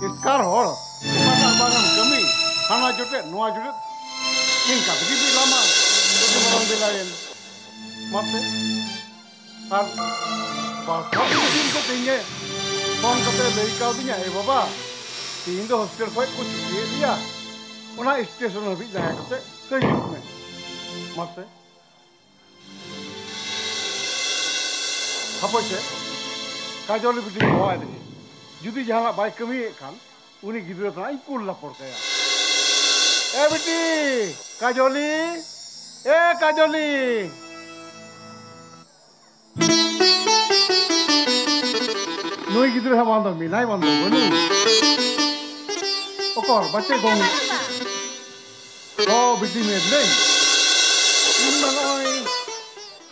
Iskar hor, kemana barang kami, hana jotet, noa jotet, ingka begitu lama, itu orang belain, mate, har, bahasa itu ko tinggal, phone kate lei kau tinya, baba, तीन तो hostel पर कुछ ये दिया उन्हें station में भी जाया करते कई युग में मत से हाँ से काजोली बिटी हुआ है देखिए जुदी जहाँ बाइक कमी है खान उन्हें गिद्रे तो नहीं कूल लपड़ गया ए बिटी काजोली नोई गिद्रे है बांधो मिनाई बांधो बोली ओकर बच्चे गोंग oh बिटी में नहीं इन मनोई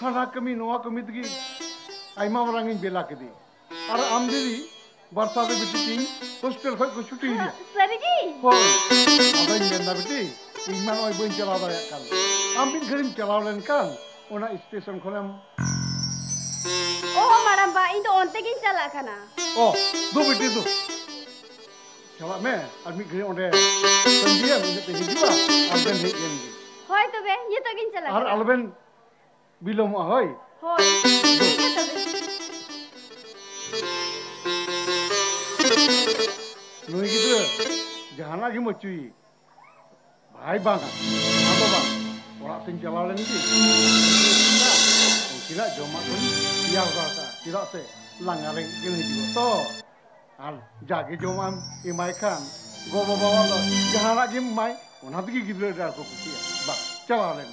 हना कमी नोआ कमी दगी आइमा मरांगिन बेला के दी और आमदनी बरसात में बिटी तीन हॉस्टल पर कुछ छुट्टी दिया सरी जी हो अब इन ना बिटी इन मनोई बोइन चला रहा है कल आम बिन घरिम चला लेन कल उन्हें स्टेशन खोलम ओह मारम बा इन तो ओंते किन चला खाना oh दो बिटी दो चला मैं आदमी घरे ओंडे संदिया में ते हिजुआ आलबेन हे गेन होय तो बे ये तो किन चला और आलबेन बिलोम होय होय ये तो बे नुई गिद्रे जहाना की मचुई भाई बांगा आदो बा ओड़ा सिंह चला लेन की ना उनकिला जमा कोन या होगा तिरा से लांगारे गेन हिजुआ तो al jagi jomam imai kan go bawa lo jahana gim mai ona tigi gidre dar ko kusia ba chala len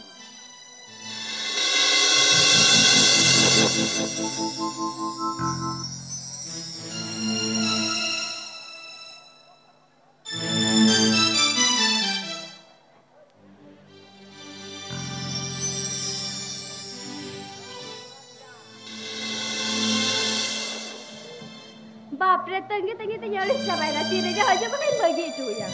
बाप रे तंगे तंगे तो यार सबाई ना तीरे जा हजे बकन बगी चुया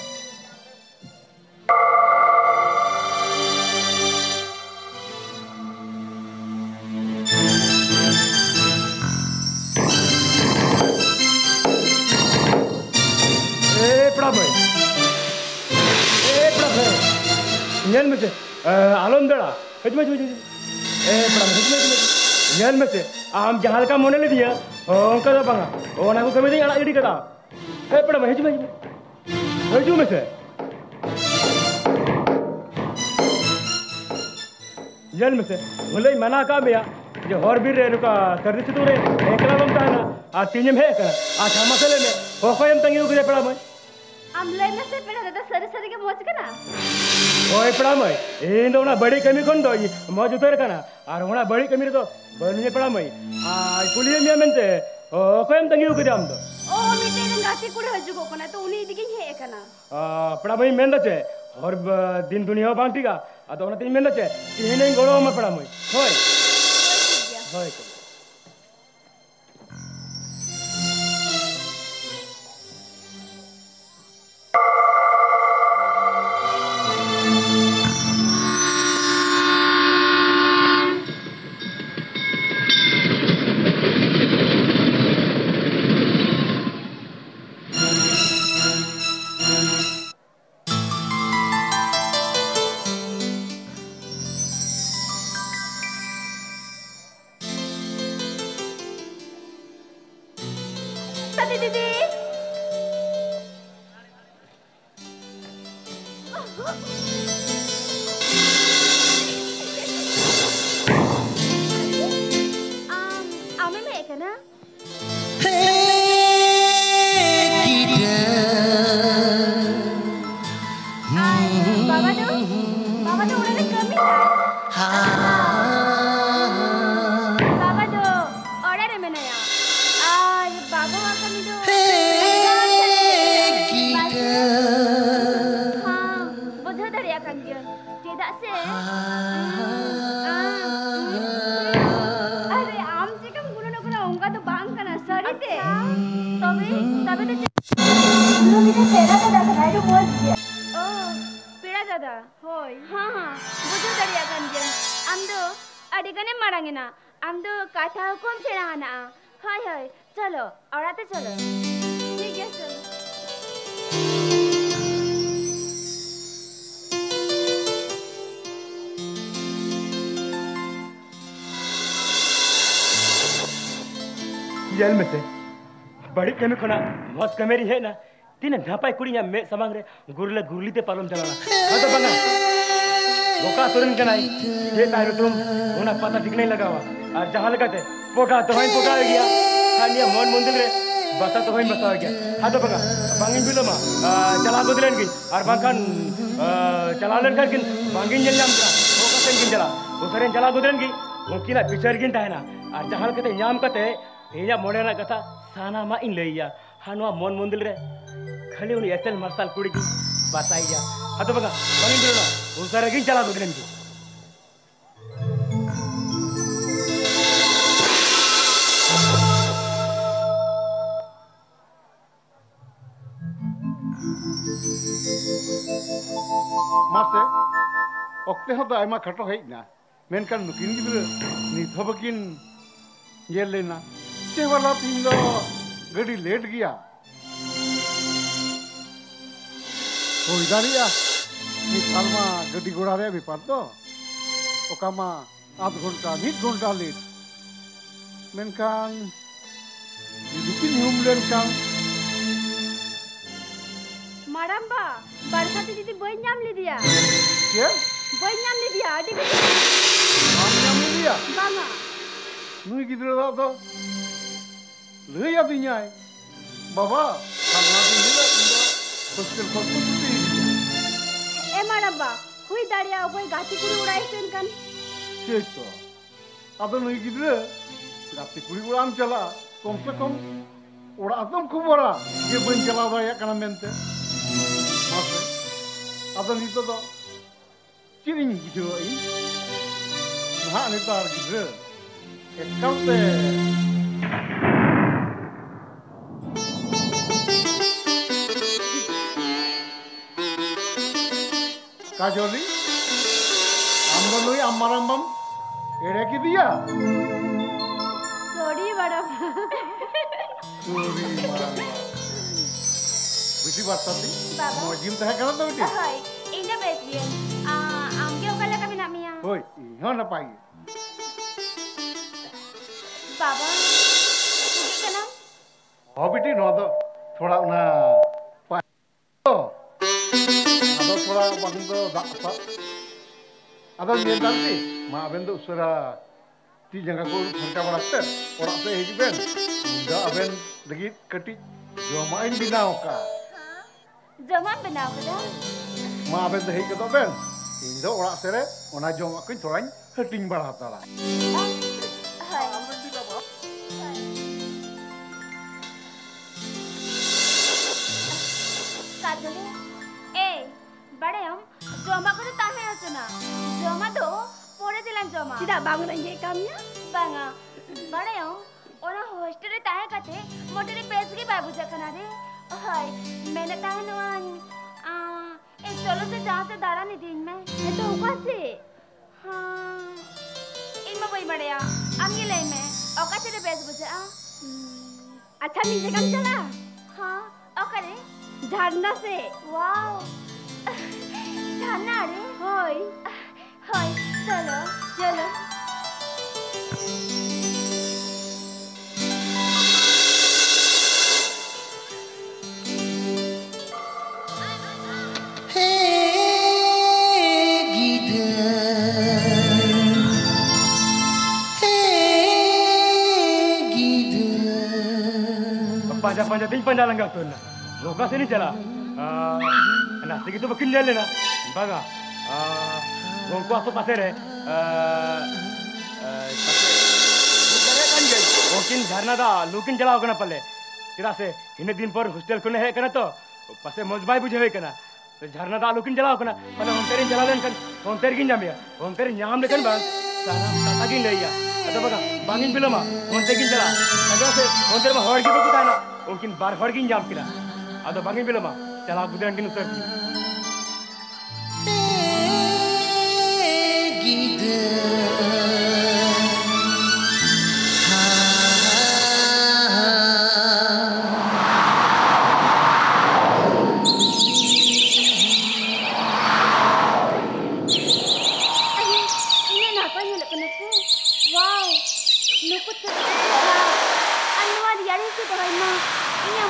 पड़ा भाई ᱧᱮᱞ ᱢᱮᱥᱮ ᱟᱞᱚᱢ ᱫᱟᱲᱟ ᱦᱤᱡᱩᱜ ᱢᱮ पड़ा ᱧᱮᱞ ᱢᱮᱥᱮ ᱟᱢ ᱡᱟᱦᱟᱸ ᱞᱮᱠᱟ ᱢᱚᱱᱮ ᱞᱮᱫᱤᱭᱟ ᱚᱱᱠᱟ ᱫᱚ ᱵᱟᱝᱟ ᱚᱱᱟ ᱠᱚ ᱠᱟᱹᱢᱤ ᱫᱚᱧ ᱟᱲᱟᱜ ᱜᱤᱰᱤ ᱠᱟᱫᱟ पड़ा ᱦᱤᱡᱩᱜ ᱢᱮᱥᱮ ᱧᱮᱞ ᱢᱮᱥᱮ ᱵᱷᱩᱞᱟᱹᱧ ᱢᱟᱱᱟ ᱠᱟᱜ ᱢᱮᱭᱟ जे हर बीर रे नुका सर्दी सितुंग रे एकला बम ताना आ तीनम हे का आ छामसले में होखयम तंगी उगरे पड़ा मय आम लेने से पेड़ा दादा सरी सरी के मोच कना ओय पड़ा मय इन दो ना बड़ी कमी कोन दो मौज उतर कना आर होना बड़ी कमी रे तो बनिए पड़ा मय आ कुलिए में मेनते होखयम तंगी उगरे आम दो ओ मिटे रे गाती कुड़े हजुगो कना तो उनी दिगे हे कना पड़ा मय मेन दचे हर दिन दुनिया बांटीगा आ तो ना तीन मेन दचे तीन गोड़ो में पड़ा मय होय होय चलो औराते चलो ठीक है चलो Jel mese. Badi kami kona mos kameri hai na. Tina dhapai kurinya me samang re gurli te palom jalana. Ada banga. Boka turun kanai. Ye tayo tum una pata ठीक नहीं लगा हुआ. और जहाँ लगा थे पोटा तो वहीं पोटा हो गया. खानिया मन मंदिर रे बसा तो वहीं बसा हो गया. ada banga. Bangin bilo ma. Chala ko dilen gin. और bangkan chala len kan gin. Bangin jel nyam kira. Boka sen gin chala. Usaren chala ko dilen gin. Mungkin lah bicar gin tahu na. और जहाँ लगा थे nyam kate. Ini modern na kata sana ma in leia. Hanwa mon मंदिर रे. खाली उन्हें SL मरसाल कुड़ी की बताई जा. ada banga. Bangin bilo na. Usaren gin chala ko dilen gin. Mase, okte ho da aima khato hai na. Menkan nukin gidra ni thobakin yel lena. Se wala tin do gadi late gaya. Hoi dariya. Ni salma gadi goda re bipar to. Okama आध घंटा मीद घंटा late मेनखान दुकिन हुमलेन कान माराम्बा बरसाती दीदी बई नाम ले दिया के बई नाम ले दिया आदि नाम ले दिया बांगा नुई गिद्रा तो लैया दिन्याय बाबा खाना दिला इंदा हॉस्टल फसुती ए माराम्बा हुई दाड़िया ओई गाची कुड़ी उड़ाई सेन कान Ceko, ada nih gitu, gati kuri uram cala, komse kom, orang atom kubora, dia bencala raya karena mente, masih, ada nih tuh, ciri nih gitu ini, nah nih tar gitu, ekarte, kajoli, ambil nih amaram Era que dia? Sorry, madam. Sorry, madam. Bisi baat tadi? Baba. Mau gym teh kan tadi? Hai, ini besi. Amge ukala kami namanya. Hoi, iya na pai. Baba, ini kenapa? Oh, biti no do, thoda na pai. Ado thoda bangdo daksa. Ado niat nanti. Ma aben do usara ti jangka ko phanta barate ora se hijiben da aben lagi kati jomain binao ka Jomain binao ka da ma aben de hej do ben indo ora se re ona joma kin thorain hating bara tala hai kadule bade हम joma ko tahe achuna joma do pore dilan joma tidak bangun aja kamnya banga bade हम ona hostel re tahe kate motere pesgi babu jakana re hai मैंने tahe no ए चलो से जहां से दाड़ा नहीं दिन में ये तो ऊपर से हां इनमें वही बड़े हम ये ले में ओका से बेस बुझे अच्छा नीचे कम चला हां ओकरे झरना से वाओ झरना रे होय होय चलो चलो Panjang ting panjang langgar tu na. Loka sini cala. Nah, segitu makin jalan na. Baga. Gongku aku pasir mungkin झरना दा लुकिन चलाओ कना पले किरा से इने दिन पर हॉस्टल कोने है कना तो पासे मजबाई बुझे कना तो झरना दा लुकिन चलाओ कना पले हम तेरे चला लेन कन हम तेरे गिन जामिया हम तेरे न्याम लेकन बांग सारा ताता गिन लइया अतो बगा बांगिन बिलमा हम तेरे गिन चला अगर से हम तेरे हड़ की बकुता ना मungkin bar hड़ गिन जाम किला अतो बांगिन बिलमा चला गुदरन गिन उतर ᱥᱮ ᱫᱚᱦᱚᱭ ᱢᱟ ᱤᱧᱟᱹᱜ